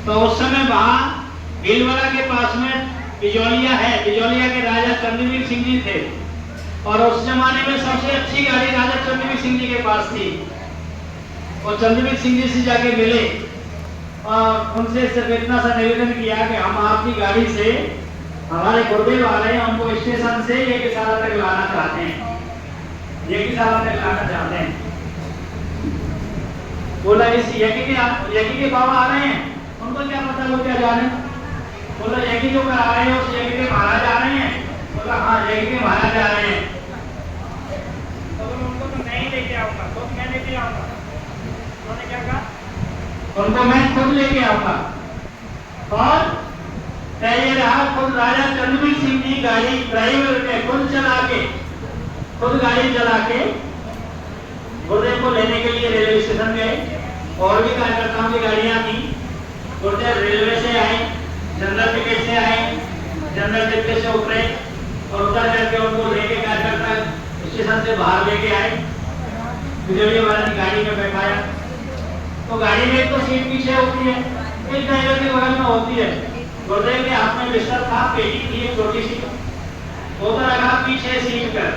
तो उस समय वहां भीलवाड़ा के पास में बिजौलिया है, बिजौलिया के राजा चंद्रवीर सिंह जी थे और उस जमाने में सबसे अच्छी गाड़ी राजा चंद्रवीर सिंह जी के पास थी। और चंद्रवीर सिंह जी से जाके मिले और उनसे सिर्फ इतना सा निवेदन किया कि हम आपकी गाड़ी से हमारे गुरुदेव आ रहे हैं, उनको स्टेशन से ये किसारा तक लाना चाहते हैं, ये किसारा तक लाना चाहते हैं। बोला इस यकी के बाबा आ रहे हैं, उनको क्या पता वो क्या जाने। बोला यकी जो कर आ रहे हैं उस यकी के महाराज आ रहे हैं। बोला हाँ यकी के महाराज आ रहे हैं। तो उनको तो मैं ही लेके आऊंगा, तो मैं लेके आऊंगा। उन्होंने क्या कहा, उनको मैं खुद लेके आऊंगा। और ये रहा खुद राजा चंद्रवीर सिंह जी गाड़ी ड्राइवर के खुद चला के, खुद गाड़ी चला के गुरुदेव को लेने के लिए रेलवे स्टेशन गए। और भी कार्यकर्ताओं की गाड़ियां थी। गुरुदेव रेलवे से आए, जनरल टिकट से आए, जनरल टिकट से उतरे और उतर करके उनको लेके कार्यकर्ता स्टेशन से बाहर लेके आए, बिजली वाला गाड़ी में बैठाया। तो गाड़ी में एक तो सीट पीछे होती है, एक ड्राइवर के बगल में होती है। गुरुदेव के हाथ में बिस्तर था, पेटी थी एक छोटी सी, वो तो रखा पीछे सीट पर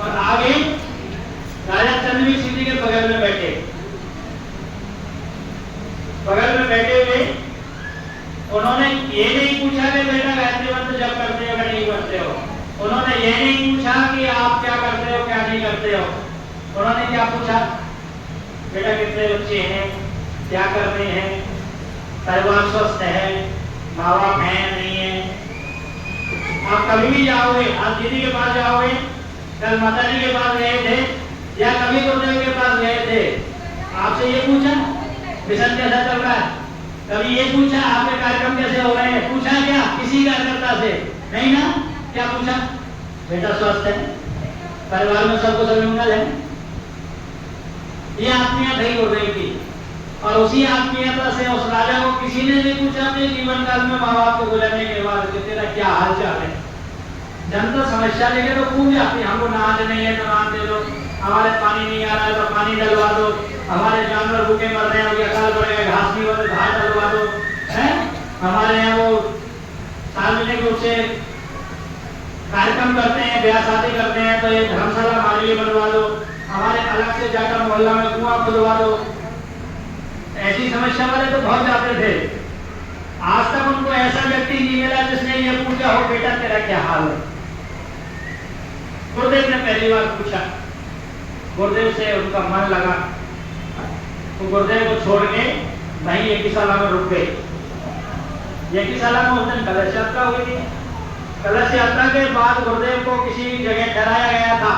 और आगे राजा चंद्रवीर सिंह जी के बगल में बैठे। बगल में बैठे हुए उन्होंने ये नहीं पूछा कि बेटा गायत्री मंत्र जप करते हो या नहीं करते हो। उन्होंने ये नहीं पूछा कि आप क्या करते हो क्या नहीं करते हो। उन्होंने क्या पूछा, बेटा कितने बच्चे हैं, क्या कर रहे हैं, परिवार स्वस्थ है, माँ बाप है नहीं है। आप कभी भी जाओगे, आप दीदी के पास जाओगे, कल माता जी के पास गए थे या कभी गुरुदेव के पास गए थे, आपसे ये पूछा मिशन कैसा चल रहा है, कभी ये पूछा आपके कार्यक्रम कैसे हो रहे हैं, पूछा क्या किसी कार्यकर्ता से? नहीं ना। क्या पूछा, बेटा स्वस्थ है, परिवार में सबको सब मंगल है। ये आत्मीयता थी गुरुदेव की। और उसी आत्मीयता से उस राजा को किसी ने नहीं पूछा अपने जीवन काल में माँ बाप को बुलाने के बाद कि तेरा क्या हाल चाल है। जनता समस्या लेके तो पूछ जाती, हमको नहाने नहीं है तो नहा दे दो, हमारे पानी नहीं आ रहा है तो पानी डलवा दो, हमारे जानवर भूखे मर रहे हैं, अकाल पड़ गए, घास नहीं होते घास डलवा दो, है हमारे यहाँ वो सार्वजनिक रूप से कार्यक्रम करते हैं, ब्याह शादी करते हैं तो ये धर्मशाला हमारे लिए बनवा दो, हमारे अलग से जाकर मोहल्ला में कुआं खुदवा दो। ऐसी समस्या वाले तो बहुत जाते थे। आज तक उनको ऐसा व्यक्ति नहीं मिला जिसने ये पूछा हो बेटा तेरा क्या हाल है। गुरुदेव ने पहली बार पूछा, गुरुदेव से उनका मन लगा तो गुरुदेव को छोड़ के वहीं यकीशाला में रुक गए। यकीशाला में उस दिन कलश यात्रा हुई थी। कलश यात्रा के बाद गुरुदेव को किसी जगह ठहराया गया था।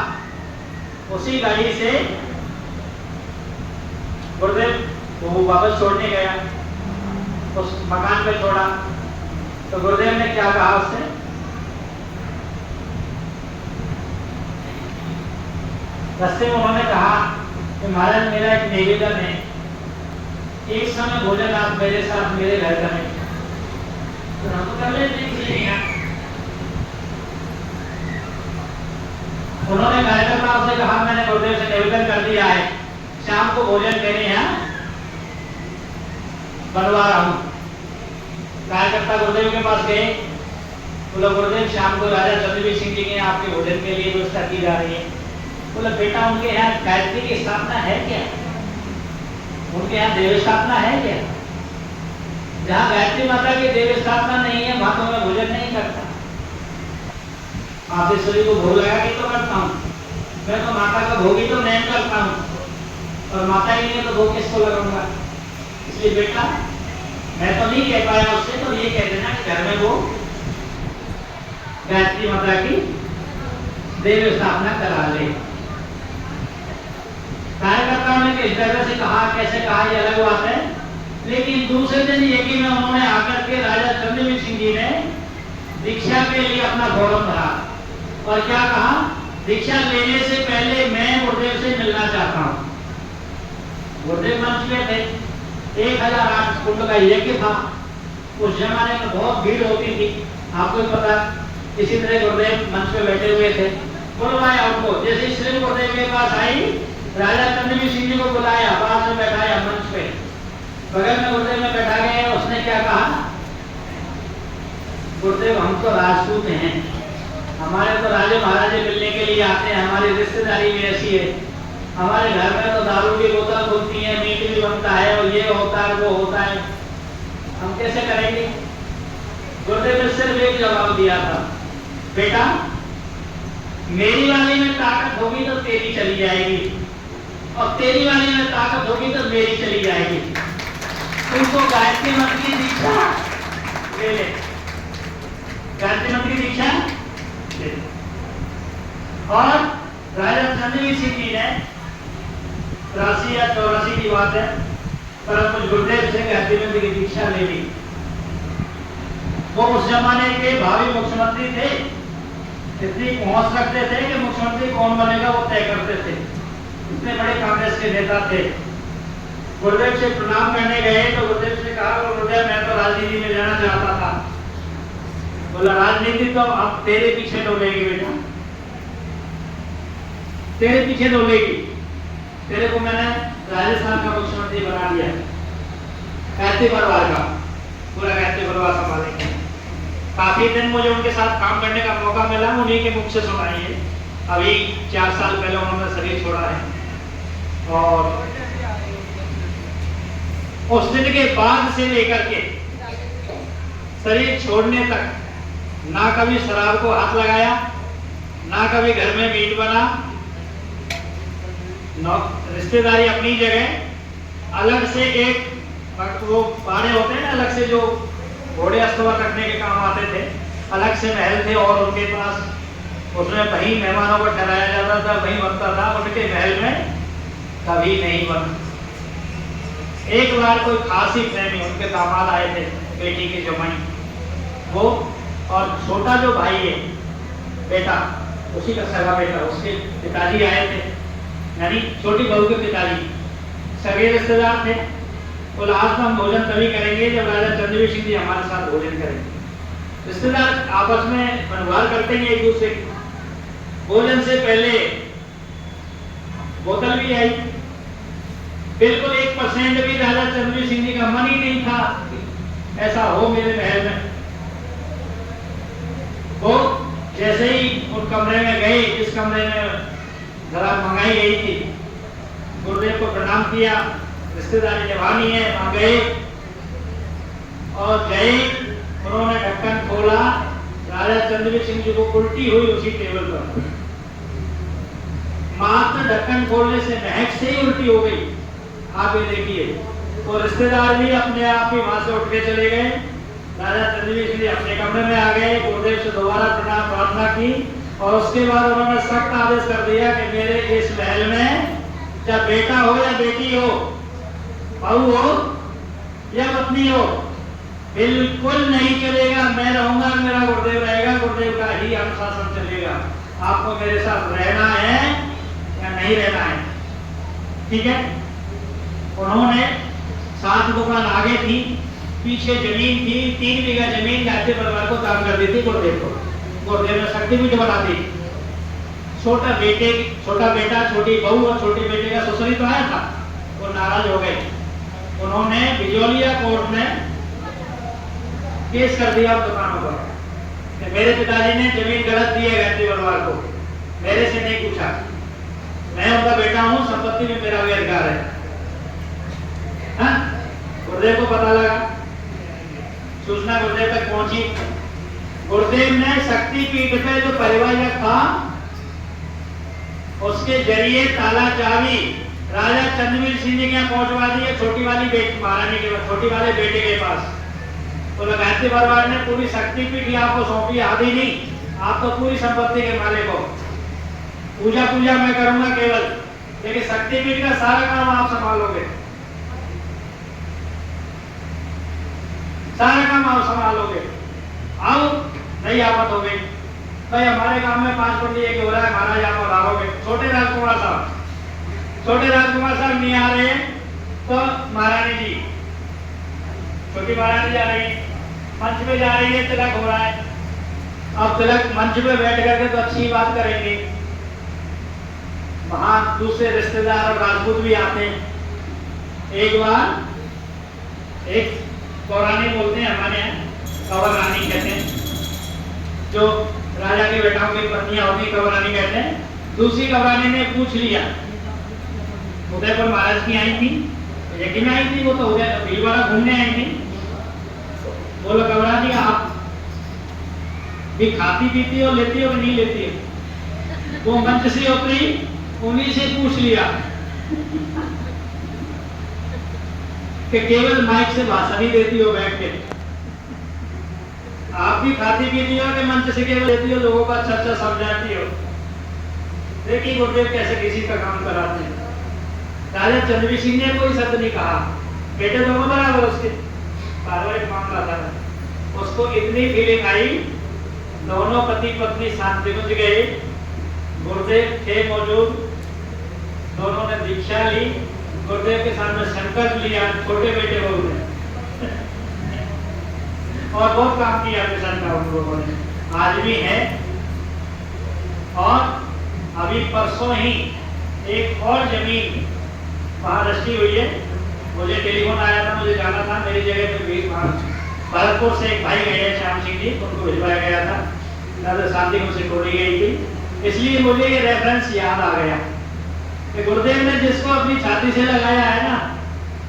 उसी गाड़ी से गुरुदेव को वापस छोड़ने गया, उस मकान पे छोड़ा तो गुरुदेव ने क्या कहा उससे, रास्ते में उन्होंने कहा कि महाराज मेरा एक निवेदन है, एक समय भोजन आप मेरे साथ मेरे घर करें। तो हम तो कर लेते हैं। उन्होंने कार्यकर्ताओं से कहा मैंने गुरुदेव से निवेदन कर दिया है, शाम को भोजन मेरे यहाँ बनवा रहा हूँ। कार्यकर्ता गुरुदेव के पास गए, बोला गुरुदेव शाम को राजा चंद्रवीर सिंह जी के यहाँ आपके भोजन के लिए व्यवस्था की जा रही है। बोला बेटा उनके यहाँ गायत्री की स्थापना है क्या, उनके यहाँ देव स्थापना है क्या? जहाँ गायत्री माता की देव स्थापना नहीं है वहां तो मैं भोजन नहीं करता। मातेश्वरी को भोग लगा के तो करता हूँ, मैं तो माता का भोग ही तो नहीं करता हूँ और माता ही नहीं तो भोग किसको लगाऊंगा। इसलिए बेटा मैं तो नहीं कह पाया उससे, तो ये कह देना कि घर में वो गायत्री माता की देव स्थापना करा ले। कार्यकर्ताओं ने किस तरह से कहा, कैसे कहा ये अलग बात है, लेकिन दूसरे दिन यकी में उन्होंने आकर के राजा चंद्रवीर सिंह जी ने दीक्षा के लिए अपना गौरव भरा और क्या कहा, दीक्षा लेने से पहले मैं गुरुदेव से मिलना चाहता हूँ। गुरुदेव मंच में थे, 1008 कुंड का यज्ञ था। उस जमाने में बहुत भीड़ होती थी, आपको पता। इसी तरह गुरुदेव मंच पे बैठे हुए थे, बुलवाया उनको। जैसे श्री गुरुदेव के पास आई, राजा चंद्रवीर सिंह जी को बुलाया, पास में बैठाया मंच पे, बगल में गुरुदेव में बैठा गया। उसने गुरुदेव हम तो राजपूत हैं, हमारे तो राजे महाराजे मिलने के लिए आते हैं, हमारी रिश्तेदारी भी ऐसी है, हमारे घर में तो दारू की बोतल खुलती है, मीट भी बनता है और ये होता है वो होता है, हम कैसे करेंगे? गुरुदेव ने सिर्फ एक जवाब दिया था, बेटा मेरी वाली में ताकत होगी तो तेरी चली जाएगी और तेरी वाली में ताकत होगी तो मेरी चली जाएगी। तुमको गायत्री मंत्र की दीक्षा ले ले, गायत्री मंत्र की दीक्षा ले ले। और राजा चंद्रवीर सिंह जी ने 83 या 84 की बात है, परंतु गुरुदेव से गायत्री मंत्र की दीक्षा ले ली। वो उस जमाने के भावी मुख्यमंत्री थे, इतनी पहुंच रखते थे कि मुख्यमंत्री कौन बनेगा वो तय करते थे, इतने बड़े कांग्रेस के नेता थे। गुरुदेव से प्रणाम करने गए तो गुरुदेव से कहा, गुरुदेव मैं तो राजनीति में जाना चाहता था। बोला राजनीति तो अब तेरे पीछे डोलेगी बेटा, तेरे पीछे डोलेगी, तेरे को मैंने राजस्थान का मुख्यमंत्री बना दिया, गायत्री परिवार का, पूरा गायत्री परिवार संभालेंगे। काफी दिन मुझे उनके साथ काम करने का मौका मिला, उन्हीं के मुख से सुनाई है। अभी 4 साल पहले उन्होंने शरीर छोड़ा है और उस दिन के बाद से लेकर के शरीर छोड़ने तक ना कभी शराब को हाथ लगाया, ना कभी घर में मीट बना, रिश्तेदारी अपनी जगह, अलग से एक वो बाड़े होते हैं ना, अलग से जो घोड़े अस्तवर रखने के काम आते थे, अलग से महल थे और उनके पास उसमें वहीं मेहमानों को ठहराया जाता था, वहीं बनता था। उनके महल में कभी नहीं बना। एक बार कोई खास ही प्रेमी उनके दामाद आए थे, बेटी की जमाई, वो और छोटा जो भाई है बेटा, उसी का सगा बेटा, उसके पिताजी आए थे, यानी छोटी बहू के पिताजी सगे रिश्तेदार थे। बोला आज हम भोजन तभी करेंगे जब राजा चंद्रवीर सिंह जी हमारे साथ भोजन करेंगे। रिश्तेदार आपस में मनवार करते हैं एक दूसरे की। भोजन से पहले बोतल भी आई, बिल्कुल 1% भी राजा चंद्रवीर सिंह जी का मन ही नहीं था ऐसा हो मेरे महल में। वो जैसे ही उन कमरे में गए, जिस कमरे में जरा मंगाई गई थी, गुरुदेव को प्रणाम किया, रिश्तेदारी निभानी है, वहां गए और गए, उन्होंने ढक्कन खोला, राजा चंद्रवीर सिंह जी को उल्टी हुई उसी टेबल पर। मात्र ढक्कन खोलने से महक से ही उल्टी हो गई। आप ये देखिए, तो रिश्तेदार भी अपने आप ही वहां से उठ के चले गए। राजा चंद्रवीर सिंह जी अपने कमरे में आ गए, गुरुदेव से दोबारा प्रणाम प्रार्थना की और उसके बाद उन्होंने सख्त आदेश कर दिया कि मेरे इस महल में चाहे बेटा हो या बेटी हो, बहू हो या पत्नी हो, बिल्कुल नहीं चलेगा। मैं रहूंगा, मेरा गुरुदेव रहेगा, गुरुदेव का ही अनुशासन चलेगा। आपको मेरे साथ रहना है या नहीं रहना है, ठीक है। उन्होंने 7 दुकान आगे थी, पीछे जमीन थी, 3 बीघा जमीन गायत्री परिवार को दान कर दी थी गुरुदेव को। गुरुदेव ने शक्तिपीठ बना दी। छोटा बेटा, छोटी बहू और छोटे बेटे का ससुरी तो आया था, वो नाराज हो गए। उन्होंने बिजौलिया कोर्ट में केस कर दिया उन दुकानों पर। मेरे पिताजी ने जमीन गलत दी है गायत्री परिवार को, मेरे से नहीं पूछा, मैं उनका बेटा हूं, संपत्ति में मेरा भी अधिकार है। गुरुदेव को पता लगा, सूचना गुरुदेव तक पहुंची। गुरुदेव ने शक्तिपीठ पे जो परिवार था उसके जरिए ताला चाबी राजा चंद्रवीर सिंह जी के यहाँ पहुंचवा दी है, छोटी वाली बेटी महारानी के पास, छोटी वाले बेटे के पास। तो गायत्री परिवार ने पूरी शक्तिपीठ आपको सौंपी, आधी नहीं, आप तो पूरी संपत्ति के मालिक हो। पूजा मैं करूंगा केवल, लेकिन शक्तिपीठ का सारा काम आप संभालोगे, सारा काम आप संभालोगे। आओ, नहीं आपत हो गई भाई, हमारे गांव में 5 पंडित एक हो रहा है, महाराज आप उधारोगे। छोटे राजकुमार साहब नहीं आ रहे तो महारानी जी, छोटी महारानी जा रही है, मंच पे जा रही है, तिलक हो रहा है। अब तिलक मंच पे बैठ करके तो अच्छी बात करेंगे, वहां दूसरे रिश्तेदार और राजपूत भी आते हैं। एक बार एक पौराणिक बोलते हैं हमारे यहाँ, कंवर रानी कहते हैं, जो राजा के बेटाओं की पत्नियां होती कवरानी कहते हैं, दूसरी कवरानी ने पूछ लिया, उदयपुर महाराज की आई थी, यज्ञ में आई थी, वो तो उदय भीलवाड़ा घूमने आई थी। बोलो कवरानी आप भी खाती पीती हो, लेती हो कि नहीं लेती हो? वो मंच से उतरी, उन्हीं से पूछ लिया कि केवल माइक से भाषण ही देती हो बैठ के, आप भी खाती पीती हो कि मंच से केवल देती हो, लोगों का अच्छा समझाती हो? देखिए गुरुदेव कैसे किसी का काम कराते हैं। राजा चंद्रवीर सिंह ने कोई शब्द नहीं कहा, बेटे दोनों बराबर, उसके पारिवारिक मामला था, उसको इतनी फीलिंग आई, दोनों पति पत्नी शांति बुझ गए, गुरुदेव थे मौजूद, दोनों ने दीक्षा ली, गुरुदेव के सामने संकल्प लिया, छोटे बेटे बहू ने और बहुत काम किया किसान का उन लोगों ने, आज भी है। और अभी परसों ही एक और जमीन वहां रजिस्ट्री हुई है, मुझे टेलीफोन आया था, मुझे जाना था, मेरी जगह पे भी भरतपुर से एक भाई गए हैं श्याम सिंह जी, उनको भिजवाया गया था, दादा शांति मुझसे तोड़ी गई थी, इसलिए मुझे ये रेफरेंस याद आ गया कि गुरुदेव ने जिसको अपनी छाती से लगाया है ना,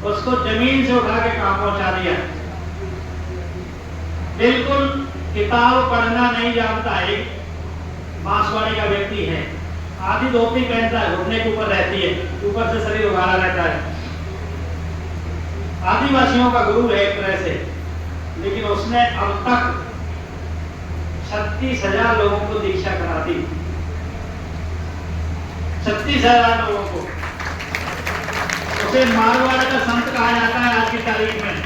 उसको जमीन से उठा के काम पहुंचा दिया। बिल्कुल किताब पढ़ना नहीं जानता है, बांसवाड़ी का व्यक्ति है, आधी धोती पहनता है, घुटने के ऊपर रहती है, ऊपर से शरीर उगाड़ा रहता है, आदिवासियों का गुरु है एक तरह से, लेकिन उसने अब तक 36,000 लोगों को दीक्षा करा दी, 36,000 लोगों को। उसे मारवाड़ का संत कहा जाता है आज की तारीख में।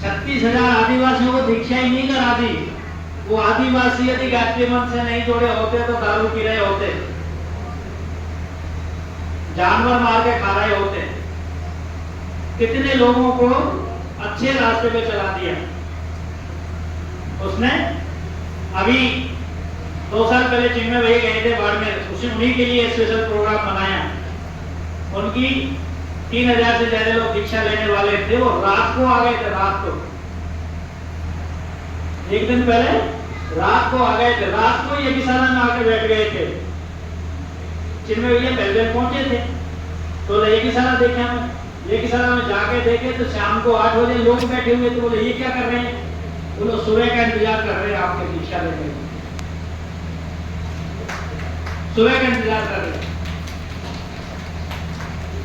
36,000 आदिवासियों को दीक्षा ही नहीं करा दी। वो आदिवासी यदि गायत्री मंत्र से नहीं जोड़े होते तो दारू पी रहे होते, जानवर मार के खा रहे होते, कितने लोगों को अच्छे रास्ते पे चला दिया उसने। अभी 2 साल पहले चिन्मय भैया गए थे बाड़मेर, उसने उन्हीं के लिए स्पेशल प्रोग्राम बनाया, उनकी 3,000 से ज्यादा लोग दीक्षा लेने वाले थे, वो रात को आ गए थे, रात को, एक दिन पहले रात को आ गए थे, रात को यज्ञशाला में आके बैठ गए थे। चिन्मय भैया पहले पहुंचे थे तो यज्ञशाला देखे हमें, यज्ञशाला में जाके देखे तो शाम को 8 बजे लोग बैठे हुए थे, बोले ये क्या कर रहे हैं? बोलो सुबह का इंतजार कर रहे हैं आपके दीक्षा लेने, सुबह का इंतजार कर रहे हैं।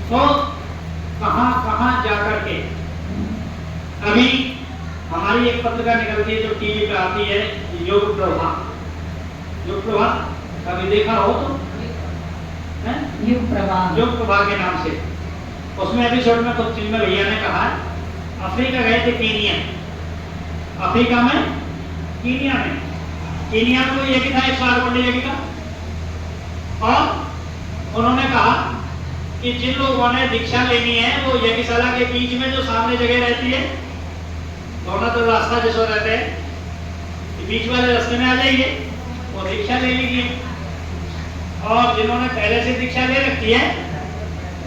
तो कहां कहां जाकर के अभी हमारी एक पत्रिका निकलती है जो टीवी पे आती है, योग प्रभा, योग प्रभा कभी देखा हो तो? योग प्रभा के नाम से, उसमें एपिसोड में खुद चिन्मय भैया ने कहा अफ्रीका गए थे, कीनिया, अफ्रीका में, कीनिया में, कीनिया में कोई यज्ञ था 108 कुंड यज्ञ का, और उन्होंने कहा कि जिन लोगों ने दीक्षा लेनी है वो यज्ञशाला के बीच में जो सामने जगह रहती है, दोनों तो रास्ता जैसा रहते हैं, बीच वाले रास्ते में आ जाइए, वो दीक्षा ले लीजिए, और जिन्होंने पहले से दीक्षा ले रखी है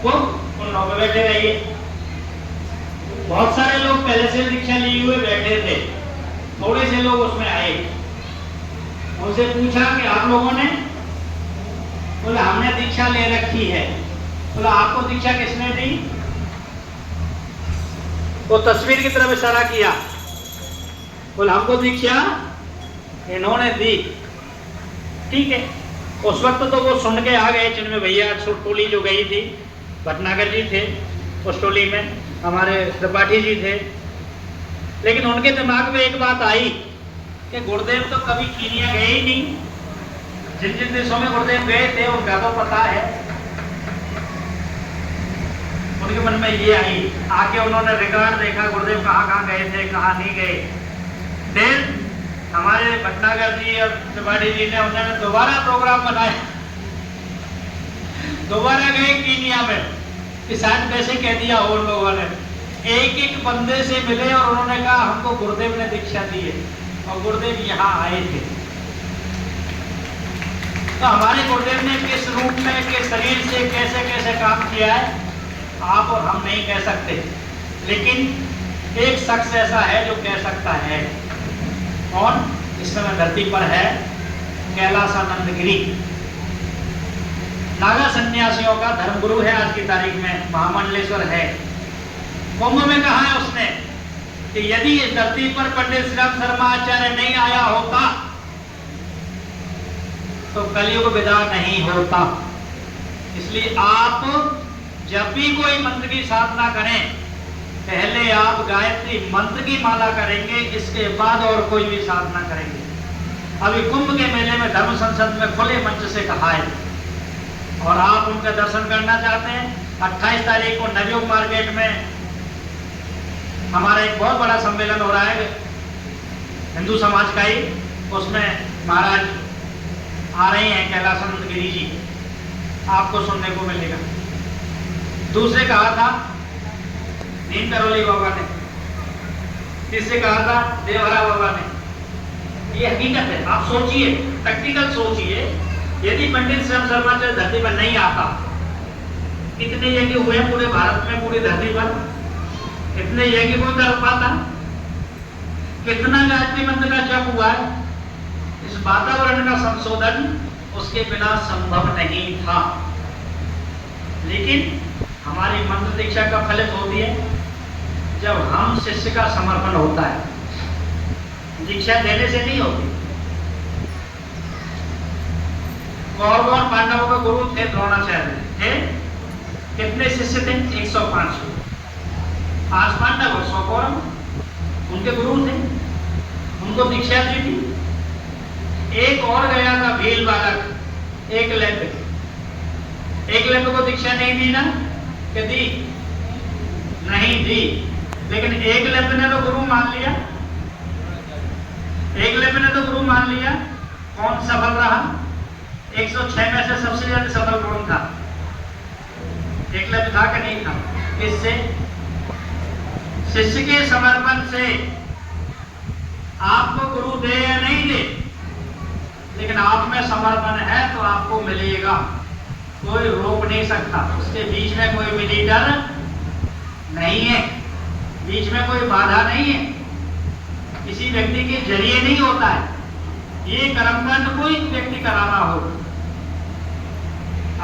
वो उन लोगों पे बैठे रहिए। बहुत सारे लोग पहले से दीक्षा लिए हुए बैठे थे, थोड़े से लोग उसमें आए, उनसे पूछा कि आप लोगों ने? बोला हमने दीक्षा ले रखी है। बोला आपको दीक्षा किसने दी? वो तस्वीर की तरफ इशारा किया, बोला हमको दीक्षा इन्होंने दी। ठीक है, उस वक्त तो वो सुन के आ गए चिन्मय भैया, टोली जो गई थी, भटनागर जी थे उस टोली में, हमारे त्रिपाठी जी थे, लेकिन उनके दिमाग में एक बात आई कि गुरुदेव तो कभी कीनिया गए ही नहीं, जिन जिन देशों में गुरुदेव गए थे उनका तो पता है। उनके मन में ये आई, आके उन्होंने रिकॉर्ड देखा गुरुदेव कहाँ कहाँ गए थे, कहाँ नहीं गए। फिर हमारे भटनागर जी और त्रिपाठी जी ने उन्होंने दोबारा प्रोग्राम बनाया, दोबारा गए कीनिया में, कि शायद कैसे कह दिया हो उन लोगों ने, एक एक बंदे से मिले और उन्होंने कहा हमको गुरुदेव ने दीक्षा दी है, और गुरुदेव यहाँ आए थे। तो हमारे गुरुदेव ने किस रूप में, किस शरीर से कैसे कैसे काम किया है आप और हम नहीं कह सकते, लेकिन एक शख्स ऐसा है जो कह सकता है। कौन? इस समय धरती पर है कैलासानंदगिरी। नागा सन्यासियों का धर्मगुरु है आज की तारीख में, महामंडलेश्वर है। कुंभ में कहा है उसने कि यदि इस धरती पर पंडित श्री राम शर्मा आचार्य नहीं आया होता तो कलयुग विदा नहीं होता। इसलिए आप जब भी कोई मंत्र की साधना करें, पहले आप गायत्री मंत्र की माला करेंगे, इसके बाद और कोई भी साधना करेंगे। अभी कुंभ के मेले में धर्म संसद में खुले मंच से कहा है, और आप उनका दर्शन करना चाहते हैं, 28 तारीख को नवयुग मार्केट में हमारा एक बहुत बड़ा सम्मेलन हो रहा है हिंदू समाज का ही, उसमें महाराज आ रहे हैं कैलासानंदगिरी जी, आपको सुनने को मिलेगा। दूसरे कहा था नीम करोली बाबा ने, तीसरे कहा था देवहरा बाबा ने। ये हकीकत है, आप सोचिए, प्रैक्टिकल सोचिए, यदि पंडित श्री राम शर्मा धरती पर नहीं आता, कितने यज्ञ हुए पूरे भारत में, पूरी धरती पर कितने यज्ञ को कर पाता, कितना गायत्री मंत्र का जप हुआ है। इस वातावरण का संशोधन उसके बिना संभव नहीं था। लेकिन हमारी मंत्र दीक्षा कब फलित होती है? जब हम शिष्य का समर्पण होता है, दीक्षा देने से नहीं होती। कौरव और पांडवों का गुरु थे द्रोणाचार्य, थे कितने शिष्य थे? 105। 5 पांडव और 100 कौरव उनके गुरु थे, उनको दीक्षा दी थी। एक और गया था भील बालक, एकलव्य को दीक्षा नहीं दी ना, कि दी? नहीं दी। लेकिन एकलव्य ने तो गुरु मान लिया, एकलव्य ने तो गुरु मान लिया। कौन सफल रहा? 106 में से सबसे ज्यादा सफल कौन था? एकलव्य था कि नहीं था? किससे? शिष्य के समर्पण से। आपको गुरु दे या नहीं दे, लेकिन आप में समर्पण है तो आपको मिलेगा, कोई रोक नहीं सकता। उसके बीच में कोई मीडिएटर नहीं है, बीच में कोई बाधा नहीं है, किसी व्यक्ति के जरिए नहीं होता है। ये कर्मकांड कोई व्यक्ति करा रहा हो,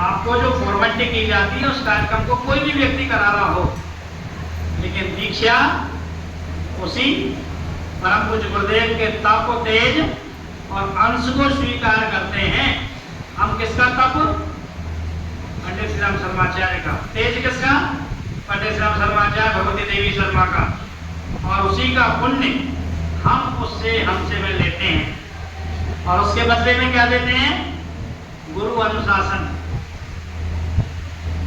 आपको जो फॉर्मेलिटी की जाती है उस कार्यक्रम को कोई भी व्यक्ति करा रहा हो, लेकिन दीक्षा उसी परम पूज्य गुरुदेव के तप तेज और अंश को स्वीकार करते हैं। हम किसका तप? पंडित श्री राम शर्माचार्य का। तेज किसका? पंडित श्री राम शर्माचार्य भगवती देवी शर्मा का। और उसी का पुण्य हम हमसे में लेते हैं, और उसके बदले में क्या देते हैं? गुरु अनुशासन।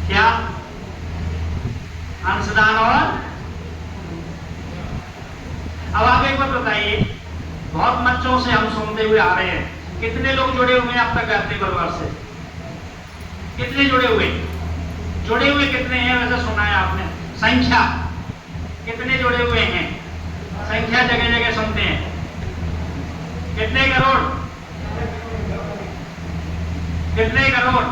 क्या? अंशदान। और अब आप एक बात बताइए, बहुत मंचों से हम सुनते हुए आ रहे हैं, कितने लोग जुड़े हुए हैं अब तक गायत्री परिवार से? कितने जुड़े हुए? जुड़े हुए कितने हैं वैसे सुना है आपने? संख्या कितने जुड़े हुए हैं? संख्या जगह जगह सुनते हैं। कितने करोड़? कितने करोड़?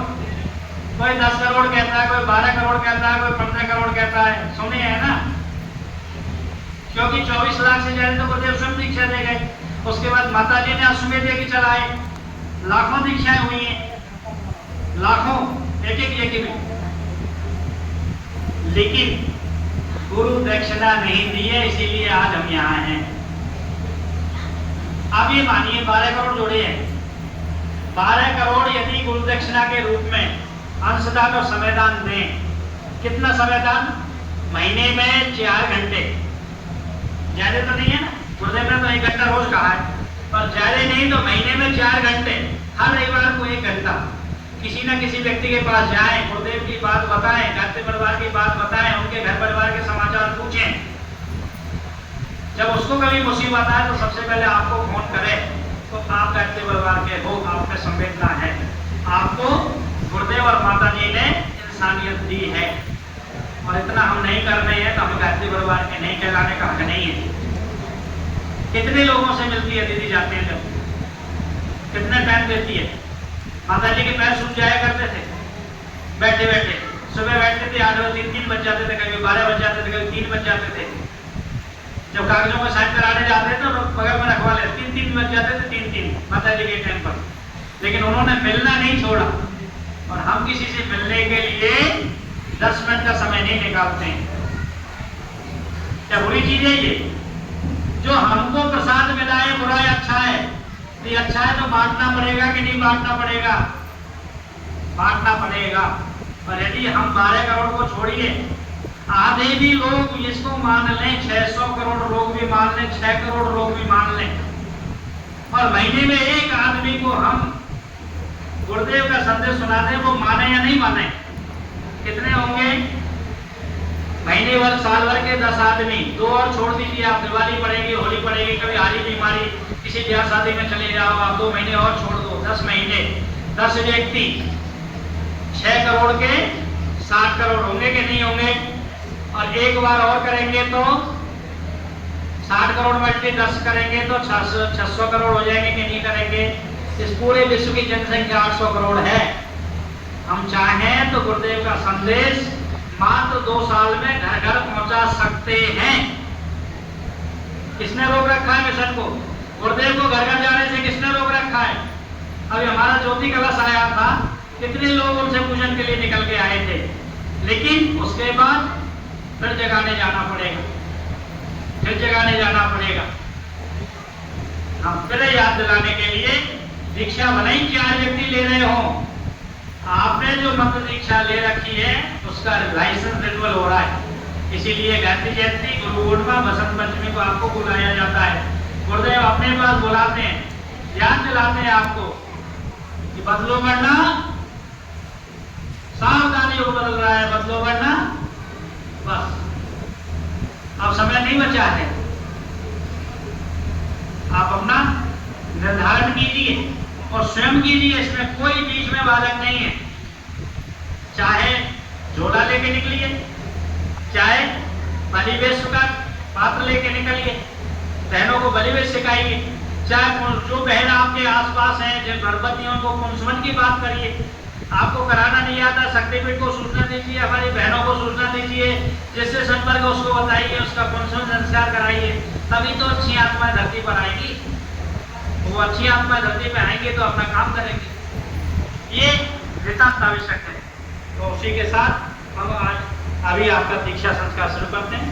कोई 10 करोड़ कहता है, कोई 12 करोड़ कहता है, कोई 15 करोड़ कहता है। सुने हैं ना? क्योंकि 24 लाख से ज्यादा तो गुरुदेव स्वयं दीक्षा दे गए। उसके बाद माता जी ने अश्वमेध यज्ञ चलाए, लाखों दीक्षाएं हुई हैं, लाखों, एक एक यज्ञ में। लेकिन गुरु दक्षिणा नहीं दी है, इसीलिए आज हम यहाँ हैं। अब ये मानिए 12 करोड़ जुड़े हैं, 12 करोड़ यदि गुरु दक्षिणा के रूप में अंशदान और समयदान दें, कितना समयदान? महीने में 4 घंटे, ज्यादा तो नहीं है ना, गुरुदेव ने तो 1 घंटा रोज कहा है, पर ज्यादा नहीं तो महीने में 4 घंटे, हर रविवार को 1 घंटा किसी न किसी व्यक्ति के पास जाएं, गुरुदेव की बात बताएं, गायत्री परिवार की बात बताएं, उनके घर परिवार के समाचार पूछें। जब उसको कभी मुसीबत आए तो सबसे पहले आपको फोन करे, तो आप गायत्री परिवार के हो, आप में संवेदना है, आपको गुरुदेव और माता जी ने इंसानियत दी है। और इतना हम नहीं कर रहे हैं तो हम गायत्री परिवार के नहीं कहलाने का हक नहीं है। कितने लोगों से मिलती है दीदी जाते हैं जब? कितने टाइम देती है? माता जी के पैर सूख जाया करते थे बैठे बैठे, सुबह बैठते थे 8 बजे 3 बज जाते थे, कभी 12 बज जाते थे, कभी 3 बज जाते थे। जब कागजों को साइन कराने जाते थे तो बगल में रखवा ले, 3-3 बज जाते थे, 3-3 माता जी के टाइम पर। लेकिन उन्होंने मिलना नहीं छोड़ा, और हम किसी से मिलने के लिए 10 मिनट का समय नहीं निकालते हैं। क्या बुरी चीज है ये? जो हमको प्रसाद मिला है बुरा है अच्छा है, ये अच्छा है तो बांटना पड़ेगा कि नहीं बांटना पड़ेगा? बांटना पड़ेगा। और यदि हम 12 करोड़ को छोड़िए, आधे भी लोग इसको मान लें, 600 करोड़ लोग भी मान लें, 6 करोड़ लोग भी मान लें, और महीने में एक आदमी को हम गुरुदेव का संदेश सुना दें, वो माने या नहीं माने? कितने होंगे? महीने भर साल भर के 10 आदमी, 2 और छोड़ दीजिए आप, दिवाली पड़ेगी, होली पड़ेगी, कभी हारी बीमारी, किसी ब्याह शादी में चले जाओ आप, 2 महीने और छोड़ दो, 10 महीने, 10 व्यक्ति, 6 करोड़ के 60 करोड़ होंगे कि नहीं होंगे? और एक बार और करेंगे तो 60 करोड़ बल्कि 10 करेंगे तो 600 करोड़ हो जाएंगे कि नहीं करेंगे? इस पूरे विश्व की जनसंख्या 800 करोड़ है। हम चाहें तो गुरुदेव का संदेश मात्र 2 साल में घर घर पहुंचा सकते हैं। किसने रोक रखा है मिशन को? गुरुदेव को घर घर जाने से किसने रोक रखा है? अभी हमारा ज्योति कलश आया था, कितने लोग उनसे पूजन के लिए निकल के आए थे, लेकिन उसके बाद फिर जगाने जाना पड़ेगा, फिर जगाने जाना पड़ेगा। हम फिर याद दिलाने के लिए दीक्षा भले ही 4 व्यक्ति ले रहे हो, आपने जो मंत्र दीक्षा ले रखी है उसका लाइसेंस रिन्यूअल हो रहा है। इसीलिए गांधी जयंती, गुरु पूर्णिमा, बसंत पंचमी को आपको बुलाया जाता है। गुरुदेव अपने पास बुलाते हैं, याद दिलाते हैं आपको कि बदलो वरना, सावधानी हो बदल रहा है, बदलो वरना। बस अब समय नहीं बचा है, आप अपना निर्धारण कीजिए और स्वयं कीजिए, इसमें कोई बीच में बाधक नहीं है। चाहे झोला लेके निकलिए, चाहे बलिवेश का पात्र लेके निकलिए, बहनों को बलिवेश सिखाइए, चाहे जो बहन आपके आसपास हैं जो गर्भवती हैं उनको पुंसवन की बात करिए। आपको कराना नहीं आता, शक्तिपीठ को सूचना दीजिए, हमारी बहनों को सूचना दीजिए, जिससे संपर्क उसको बताइए, उसका पुंसवन संस्कार कराइए, तभी तो अच्छी आत्माएं धरती पर आएगी। वो अच्छी आत्मा धरती पे आएंगे तो अपना काम करेंगे, ये नितांत आवश्यक है। तो उसी के साथ हम आज अभी आपका दीक्षा संस्कार शुरू करते हैं।